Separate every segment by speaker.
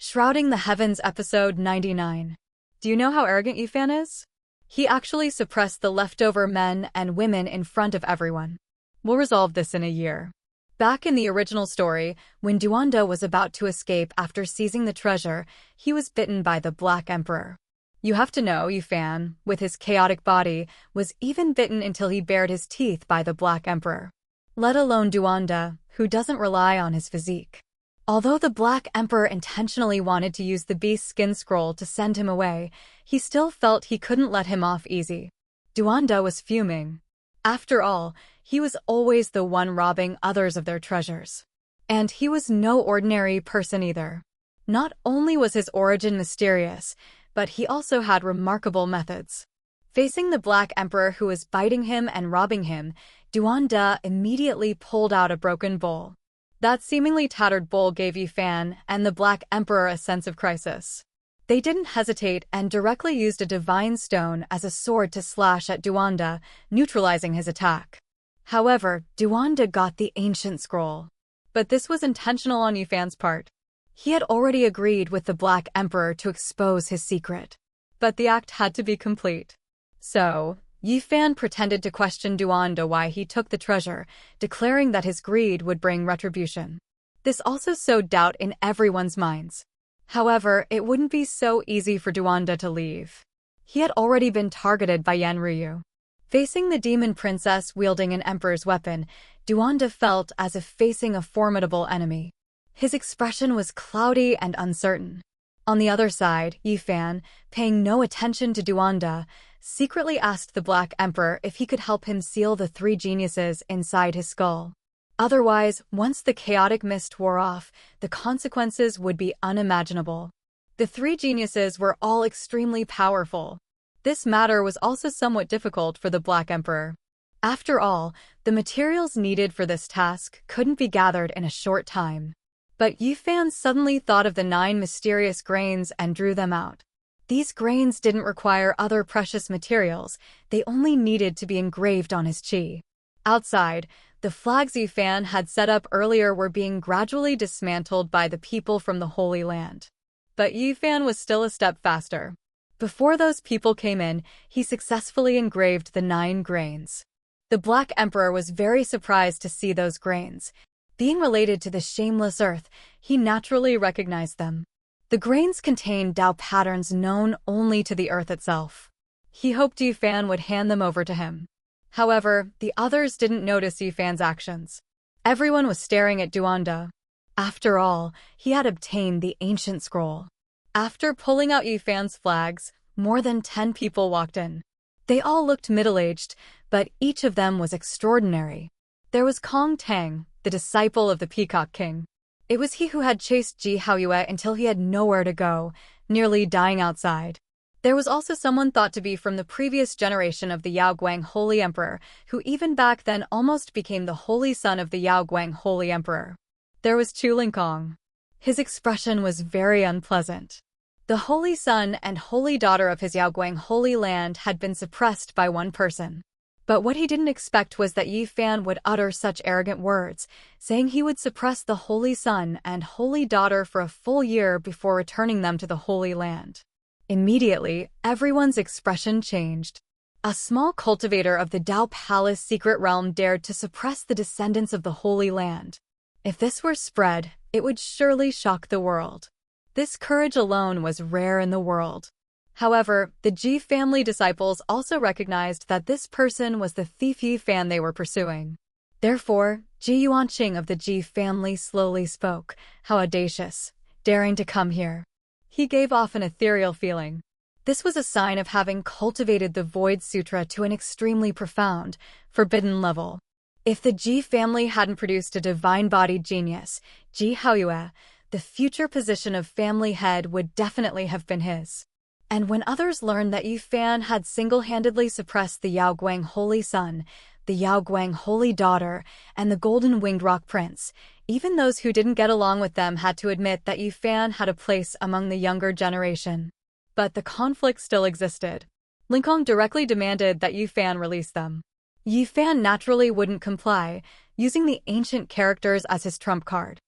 Speaker 1: Shrouding the Heavens episode 99. Do you know how arrogant Yifan is? He actually suppressed the leftover men and women in front of everyone. We'll resolve this in a year. Back in the original story, when Donghua was about to escape after seizing the treasure, he was bitten by the Black Emperor. You have to know, Yifan, with his chaotic body, was even bitten until he bared his teeth by the Black Emperor. Let alone Donghua, who doesn't rely on his physique. Although the Black Emperor intentionally wanted to use the beast's skin scroll to send him away, he still felt he couldn't let him off easy. Donghua was fuming. After all, he was always the one robbing others of their treasures. And he was no ordinary person either. Not only was his origin mysterious, but he also had remarkable methods. Facing the Black Emperor who was biting him and robbing him, Donghua immediately pulled out a broken bowl. That seemingly tattered bowl gave Yifan and the Black Emperor a sense of crisis. They didn't hesitate and directly used a divine stone as a sword to slash at Donghua, neutralizing his attack. However, Donghua got the ancient scroll. But this was intentional on Yifan's part. He had already agreed with the Black Emperor to expose his secret. But the act had to be complete. So, Yifan pretended to question Donghua why he took the treasure, declaring that his greed would bring retribution. This also sowed doubt in everyone's minds. However, it wouldn't be so easy for Donghua to leave. He had already been targeted by Yanryu. Facing the demon princess wielding an emperor's weapon, Donghua felt as if facing a formidable enemy. His expression was cloudy and uncertain. On the other side, Yifan, paying no attention to Donghua, secretly asked the Black Emperor if he could help him seal the three geniuses inside his skull. Otherwise, once the chaotic mist wore off, the consequences would be unimaginable. The three geniuses were all extremely powerful. This matter was also somewhat difficult for the Black Emperor. After all, the materials needed for this task couldn't be gathered in a short time. But Yifan suddenly thought of the 9 mysterious grains and drew them out. These grains didn't require other precious materials, they only needed to be engraved on his chi. Outside, the flags Yifan had set up earlier were being gradually dismantled by the people from the Holy Land. But Yifan was still a step faster. Before those people came in, he successfully engraved the 9 grains. The Black Emperor was very surprised to see those grains. Being related to the shameless earth, he naturally recognized them. The grains contained Dao patterns known only to the earth itself. He hoped Yifan would hand them over to him. However, the others didn't notice Yifan's actions. Everyone was staring at Donghua. After all, he had obtained the ancient scroll. After pulling out Yifan's flags, more than 10 people walked in. They all looked middle-aged, but each of them was extraordinary. There was Kong Tang, the disciple of the Peacock King. It was he who had chased Ji Haoyue until he had nowhere to go, nearly dying outside. There was also someone thought to be from the previous generation of the Yaoguang Holy Emperor, who even back then almost became the holy son of the Yaoguang Holy Emperor. There was Chu Linkong. His expression was very unpleasant. The holy son and holy daughter of his Yaoguang Holy Land had been suppressed by one person. But what he didn't expect was that Yifan would utter such arrogant words, saying he would suppress the holy son and holy daughter for a full year before returning them to the Holy Land. Immediately, everyone's expression changed. A small cultivator of the Dao Palace secret realm dared to suppress the descendants of the Holy Land. If this were spread, it would surely shock the world. This courage alone was rare in the world. However, the Ji family disciples also recognized that this person was the thief Yifan they were pursuing. Therefore, Ji Yuanqing of the Ji family slowly spoke. How audacious, daring to come here. He gave off an ethereal feeling. This was a sign of having cultivated the Void Sutra to an extremely profound, forbidden level. If the Ji family hadn't produced a divine-bodied genius, Ji Haoyue, the future position of family head would definitely have been his. And when others learned that Yifan had single-handedly suppressed the Yaoguang Holy Son, the Yaoguang Holy Daughter, and the Golden-Winged Rock Prince, even those who didn't get along with them had to admit that Yifan had a place among the younger generation. But the conflict still existed. Linkong directly demanded that Yifan release them. Yifan naturally wouldn't comply, using the ancient characters as his trump card.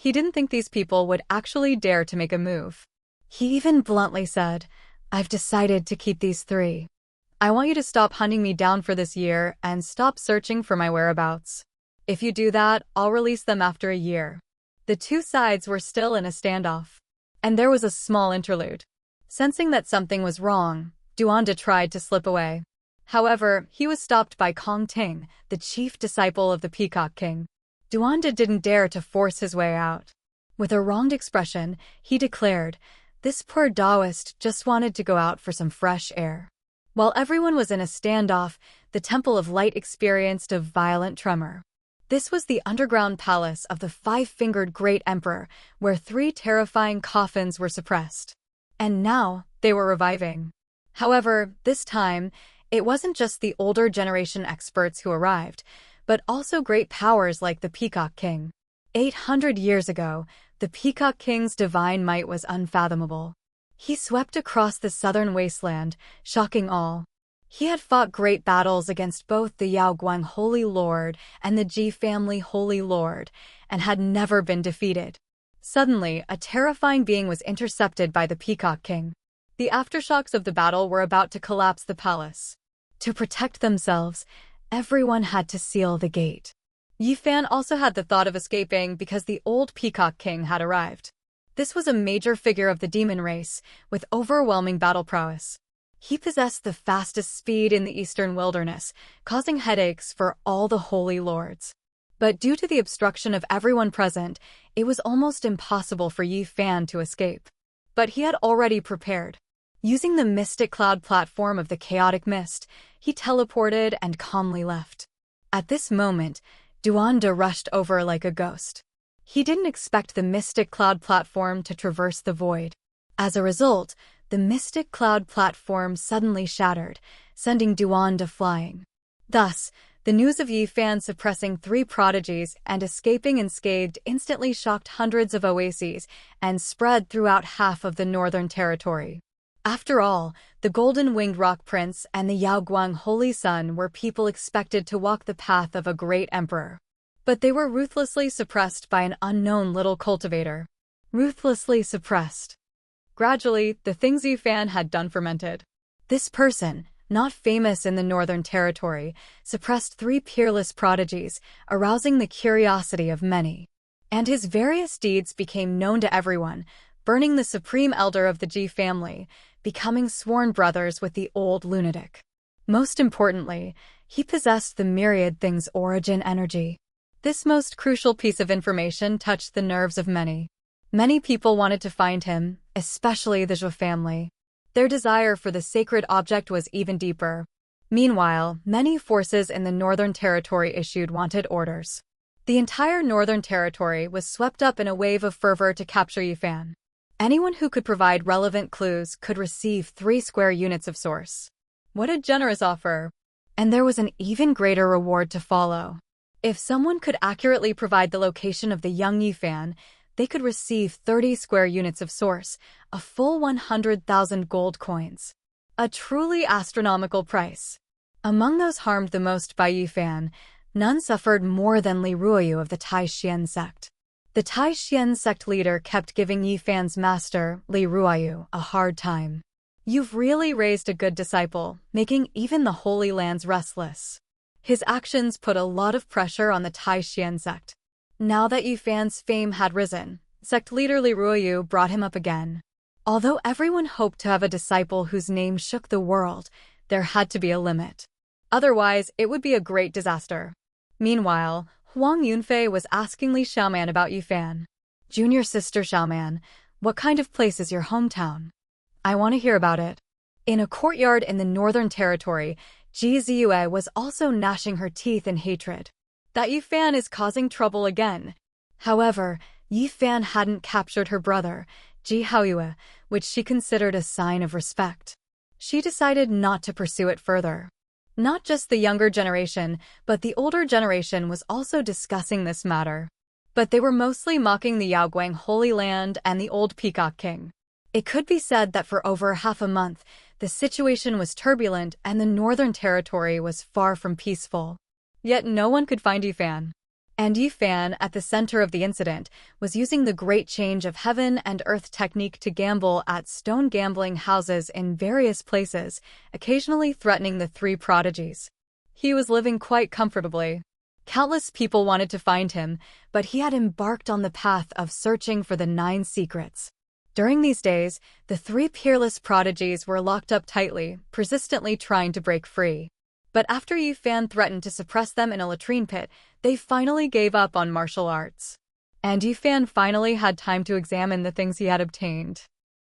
Speaker 1: He didn't think these people would actually dare to make a move. He even bluntly said, "I've decided to keep these three. I want you to stop hunting me down for this year and stop searching for my whereabouts. If you do that, I'll release them after a year." The two sides were still in a standoff. And there was a small interlude. Sensing that something was wrong, Donghua tried to slip away. However, he was stopped by Kong Ting, the chief disciple of the Peacock King. Donghua didn't dare to force his way out. With a wronged expression, he declared, "This poor Daoist just wanted to go out for some fresh air." While everyone was in a standoff, the Temple of Light experienced a violent tremor. This was the underground palace of the five-fingered Great Emperor, where three terrifying coffins were suppressed. And now, they were reviving. However, this time, it wasn't just the older generation experts who arrived, but also great powers like the Peacock King. 800 years ago, the Peacock King's divine might was unfathomable. He swept across the southern wasteland, shocking all. He had fought great battles against both the Yaoguang Holy Lord and the Ji family Holy Lord, and had never been defeated. Suddenly, a terrifying being was intercepted by the Peacock King. The aftershocks of the battle were about to collapse the palace. To protect themselves, everyone had to seal the gate. Yi Fan also had the thought of escaping because the old Peacock King had arrived. This was a major figure of the demon race, with overwhelming battle prowess. He possessed the fastest speed in the eastern wilderness, causing headaches for all the holy lords. But due to the obstruction of everyone present, it was almost impossible for Yi Fan to escape. But he had already prepared. Using the mystic cloud platform of the chaotic mist, he teleported and calmly left. At this moment, Donghua rushed over like a ghost. He didn't expect the mystic cloud platform to traverse the void. As a result, the mystic cloud platform suddenly shattered, sending Donghua flying. Thus, the news of Yi Fan suppressing three prodigies and escaping unscathed instantly shocked hundreds of oases and spread throughout half of the northern territory. After all, the golden-winged rock prince and the Yaoguang Holy Sun were people expected to walk the path of a great emperor. But they were ruthlessly suppressed by an unknown little cultivator. Ruthlessly suppressed. Gradually, the things Yi Fan had done fermented. This person, not famous in the Northern Territory, suppressed three peerless prodigies, arousing the curiosity of many. And his various deeds became known to everyone, burning the supreme elder of the Ji family, becoming sworn brothers with the old lunatic. Most importantly, he possessed the myriad things origin energy. This most crucial piece of information touched the nerves of many. Many people wanted to find him, especially the Zhou family. Their desire for the sacred object was even deeper. Meanwhile, many forces in the Northern Territory issued wanted orders. The entire Northern Territory was swept up in a wave of fervor to capture Yi Fan. Anyone who could provide relevant clues could receive 3 square units of source. What a generous offer! And there was an even greater reward to follow. If someone could accurately provide the location of the young Yi Fan, they could receive 30 square units of source, a full 100,000 gold coins. A truly astronomical price. Among those harmed the most by Yi Fan, none suffered more than Li Ruoyu of the Tai Xian sect. The Tai Xian sect leader kept giving Yi Fan's master, Li Ruoyu, a hard time. "You've really raised a good disciple, making even the Holy Lands restless." His actions put a lot of pressure on the Tai Xian sect. Now that Yi Fan's fame had risen, sect leader Li Ruoyu brought him up again. Although everyone hoped to have a disciple whose name shook the world, there had to be a limit. Otherwise, it would be a great disaster. Meanwhile, Huang Yunfei was asking Li Xiaoman about Yi Fan. "Junior sister Xiaoman, what kind of place is your hometown? I want to hear about it." In a courtyard in the Northern Territory, Ji Ziyue was also gnashing her teeth in hatred. That Yi Fan is causing trouble again. However, Yi Fan hadn't captured her brother, Ji Haoyue, which she considered a sign of respect. She decided not to pursue it further. Not just the younger generation, but the older generation was also discussing this matter. But they were mostly mocking the Yaoguang Holy Land and the old Peacock King. It could be said that for over half a month, the situation was turbulent and the Northern Territory was far from peaceful. Yet no one could find Yi Fan. And Yi Fan, at the center of the incident, was using the great change of heaven and earth technique to gamble at stone gambling houses in various places, occasionally threatening the three prodigies. He was living quite comfortably. Countless people wanted to find him, but he had embarked on the path of searching for the 9 secrets. During these days, the 3 peerless prodigies were locked up tightly, persistently trying to break free. But after Yi Fan threatened to suppress them in a latrine pit, they finally gave up on martial arts. And Yi Fan finally had time to examine the things he had obtained.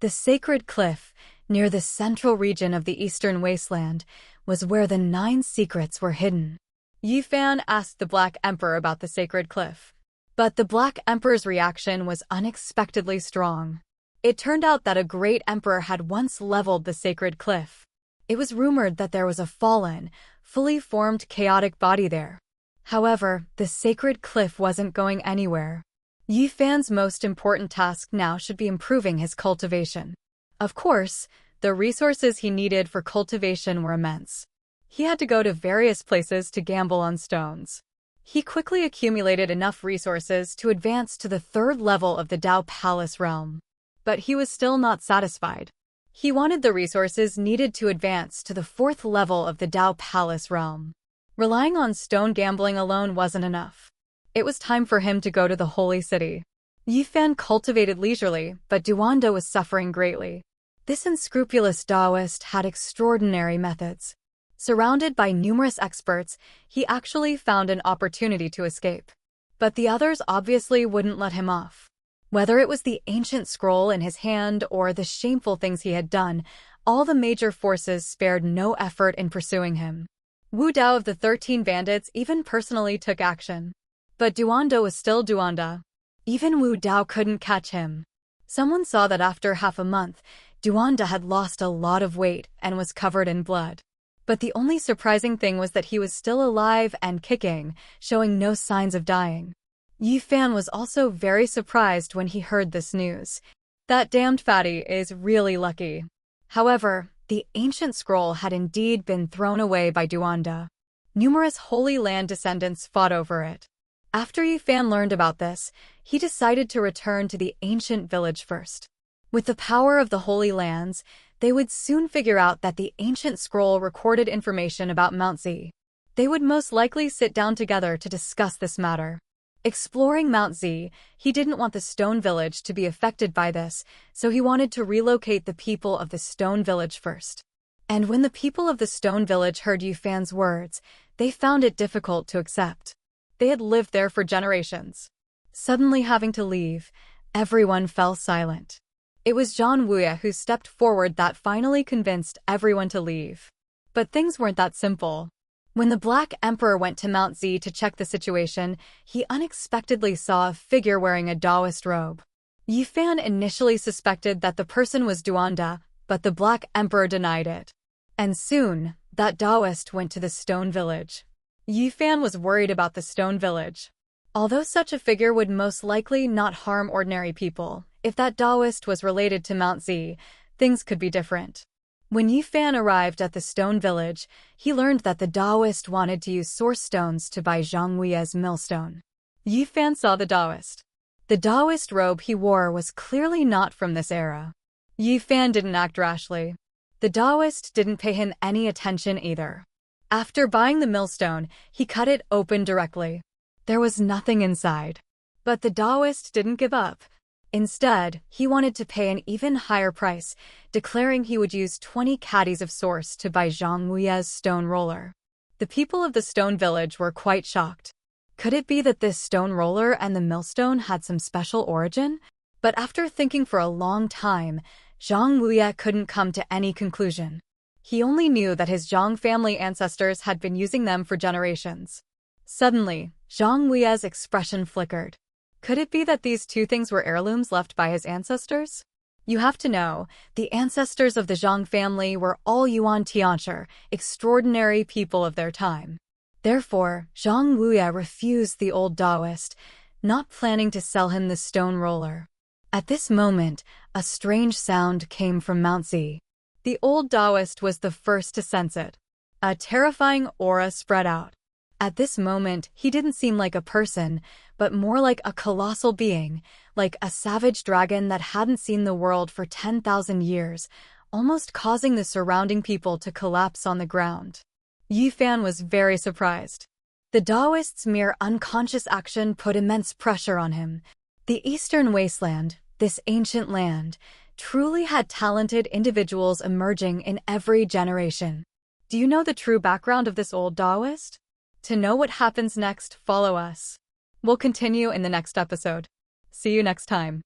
Speaker 1: The sacred cliff, near the central region of the eastern wasteland, was where the 9 secrets were hidden. Yi Fan asked the Black Emperor about the sacred cliff. But the Black Emperor's reaction was unexpectedly strong. It turned out that a great emperor had once leveled the sacred cliff. It was rumored that there was a fallen, fully formed chaotic body there. However, the sacred cliff wasn't going anywhere. Yi Fan's most important task now should be improving his cultivation. Of course, the resources he needed for cultivation were immense. He had to go to various places to gamble on stones. He quickly accumulated enough resources to advance to the 3rd level of the Dao Palace realm. But he was still not satisfied. He wanted the resources needed to advance to the 4th level of the Dao Palace realm. Relying on stone gambling alone wasn't enough. It was time for him to go to the Holy City. Yi Fan cultivated leisurely, but Donghua was suffering greatly. This unscrupulous Daoist had extraordinary methods. Surrounded by numerous experts, he actually found an opportunity to escape. But the others obviously wouldn't let him off. Whether it was the ancient scroll in his hand or the shameful things he had done, all the major forces spared no effort in pursuing him. Wu Dao of the 13 bandits even personally took action. But Donghua was still Donghua. Even Wu Dao couldn't catch him. Someone saw that after half a month, Donghua had lost a lot of weight and was covered in blood. But the only surprising thing was that he was still alive and kicking, showing no signs of dying. Yi Fan was also very surprised when he heard this news. That damned fatty is really lucky. However, the ancient scroll had indeed been thrown away by Donghua. Numerous Holy Land descendants fought over it. After Yi Fan learned about this, he decided to return to the ancient village first. With the power of the Holy Lands, they would soon figure out that the ancient scroll recorded information about Mount Z. They would most likely sit down together to discuss this matter. Exploring Mount Z, he didn't want the Stone Village to be affected by this, so he wanted to relocate the people of the Stone Village first. And when the people of the Stone Village heard Yi Fan's words, they found it difficult to accept. They had lived there for generations. Suddenly having to leave, everyone fell silent. It was Donghua who stepped forward that finally convinced everyone to leave. But things weren't that simple. When the Black Emperor went to Mount Z to check the situation, he unexpectedly saw a figure wearing a Daoist robe. Yi Fan initially suspected that the person was Donghua, but the Black Emperor denied it. And soon, that Daoist went to the Stone Village. Yi Fan was worried about the Stone Village. Although such a figure would most likely not harm ordinary people, if that Daoist was related to Mount Z, things could be different. When Yi Fan arrived at the Stone Village, he learned that the Daoist wanted to use source stones to buy Donghua millstone. Yi Fan saw the Daoist. The Daoist robe he wore was clearly not from this era. Yi Fan didn't act rashly. The Daoist didn't pay him any attention either. After buying the millstone, he cut it open directly. There was nothing inside. But the Daoist didn't give up. Instead, he wanted to pay an even higher price, declaring he would use 20 caddies of source to buy Donghua's stone roller. The people of the Stone Village were quite shocked. Could it be that this stone roller and the millstone had some special origin? But after thinking for a long time, Donghua couldn't come to any conclusion. He only knew that his Zhang family ancestors had been using them for generations. Suddenly, Donghua's expression flickered. Could it be that these two things were heirlooms left by his ancestors? You have to know, the ancestors of the Zhang family were all Yuan Tianshi, extraordinary people of their time. Therefore, Donghua refused the old Daoist, not planning to sell him the stone roller. At this moment, a strange sound came from Mount Z. The old Daoist was the first to sense it. A terrifying aura spread out. At this moment, he didn't seem like a person, but more like a colossal being, like a savage dragon that hadn't seen the world for 10,000 years, almost causing the surrounding people to collapse on the ground. Yi Fan was very surprised. The Daoist's mere unconscious action put immense pressure on him. The Eastern Wasteland, this ancient land, truly had talented individuals emerging in every generation. Do you know the true background of this old Daoist? To know what happens next, follow us. We'll continue in the next episode. See you next time.